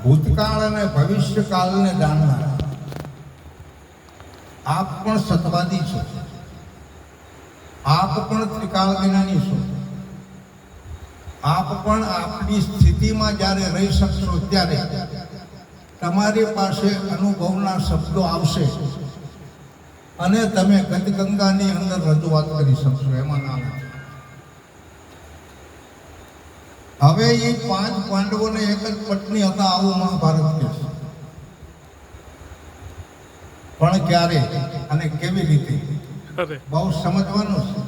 ભૂતકાળ અને ભવિષ્યકાળને જાણનાર આપ પણ સતવાદી છો, આપ પણ ત્રિકાળ જ્ઞાની છો, આપ પણ આપની સ્થિતિમાં જ્યારે રહી શકશો ત્યારે તમારી પાસે અનુભવના શબ્દો આવશે અને તમે ગદગંગાની અંદર રજૂઆત કરી શકશો. એમાં ના નથી. હવે એ 5 પાંડવોને એક જ પત્ની હતા આવું મહાભારત કહે છે. પણ ક્યારે અને કેવી રીતે બહુ સમજવાનું છે.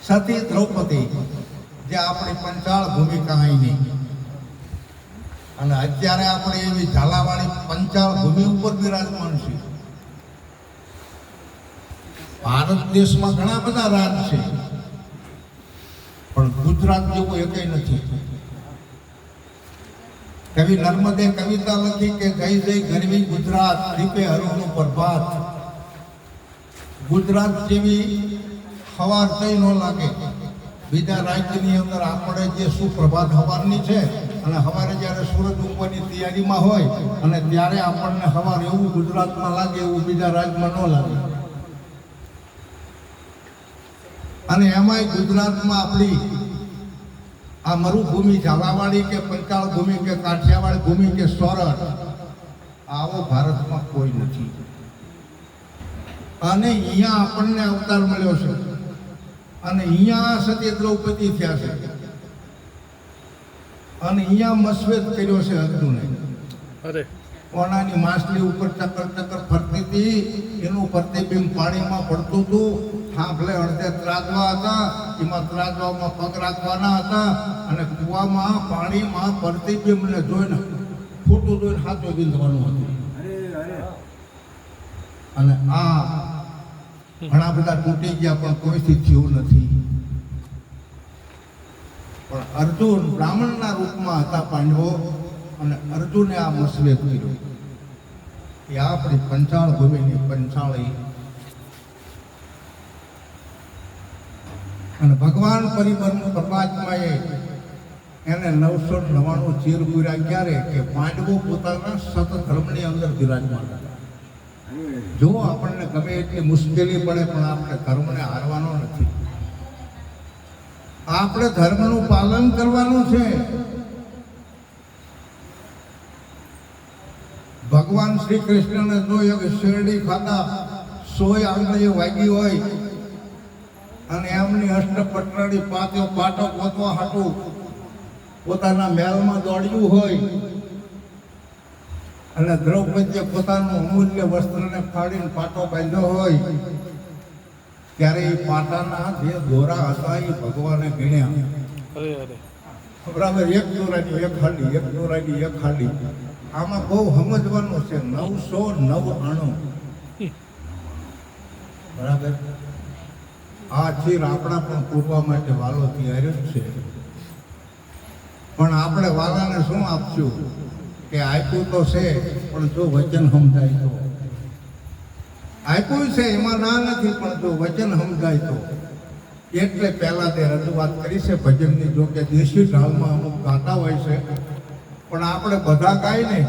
સતી દ્રૌપદી જે આપણી પંચાળ ભૂમિકા અહીંની, અને અત્યારે આપણે એવી ઝાલાવાળી પંચાળ ભૂમિ ઉપર બિરાજમાન છે. ભારત દેશમાં ઘણા બધા રાજ છે પણ ગુજરાત જેવું એકેય નથી. કવિ નર્મદે કવિતા લખી કે જય જય ગરવી ગુજરાત, દીપે હરોનું પ્રભાત. ગુજરાત જેવી સવાર થઈ ન લાગે. બીજા રાજ્યની અંદર આપણે જે સુપ્રભાત સવારની છે અને સવારે જ્યારે સૂરજ ઉગવાની તૈયારીમાં હોય અને ત્યારે આપણને સવાર એવું ગુજરાતમાં લાગે એવું બીજા રાજ્યમાં ન લાગે. અને એમાંય ગુજરાતમાં આપણી આ મરુભૂમિ ઝાલાવાળી કે પંચાળ ભૂમિ કે કાઠિયાવાડી ભૂમિ કે સોરઠ, આવો ભારતમાં કોઈ નથી. અને અહીંયા આપણને અવતાર મળ્યો છે અને અહીંયા સતી દ્રૌપદી થયા છે અને અહીંયા મસ્વેદ કર્યો છે અર્જુને. કોનાની માછલી ઉપર ચક્કર ચક્કર ફરતી હતી, એનું પ્રતિબિંબ પાણીમાં પડતું હતું. થાંભલે અડધે ત્રાજવા હતા, એમાં ત્રાજવામાં પગ રાખવાના હતા અને કૂવામાં પાણીમાં પ્રતિબિંબને જોઈને ફૂટું જોઈને હાથો બીંધવાનું હતું. અને આ ઘણા બધા તૂટી ગયા પણ કોઈથી થયું નથી. પણ અર્જુન બ્રાહ્મણના રૂપમાં હતા પાંડવો અને અર્જુને આ મસવેદ કર્યો. એ આપણી પંચાળ ભૂમિની પંચાળી. અને ભગવાન પરિબળનું પરમાત્માએ એને 999 ચીર પૂર્યા ક્યારે કે પાંડવો પોતાના સત ધર્મની અંદર બિરાજમાન હતા. જો આપણને ગમે એટલી મુશ્કેલી પડે પણ આપણે ધર્મને હારવાનો નથી. આપણે ધર્મનું પાલન કરવાનું છે. ભગવાન શ્રી કૃષ્ણને જો એક શેરડી ખાતા 100 આંગળીઓ વાગી હોય અને એમની અષ્ટપટરાળી પાટો ગોતવા હાટું પોતાના મહેલમાં દોડ્યું હોય અને દ્રૌપદીએ પોતાનું અમૂલ્ય વસ્ત્રને ફાડીને પાટો બાંધ્યો હોય ત્યારે એ પાટાના જે દોરા હતા એ ભગવાને ગણ્યા. બરાબર, એક દોરાની એક ખાલી, એક દોરાની એક ખાલી. આમાં બહુ સમજવાનું છે. 999. બરાબર. આ ચીર આપણા પણ પૂરવા માટે વાલો તૈયાર જ છે. પણ આપણે વાલાને શું આપશું કે આપ્યું તો છે પણ જો વચન સમજાય તો. આપ્યું છે એમાં ના નથી પણ જો વચન સમજાય તો. એટલે પહેલા તે રજૂઆત કરી છે ભજનની. જો કે દેશી ઢાલમાં અમુક ગાતા હોય છે પણ આપણે બધા ગાય ને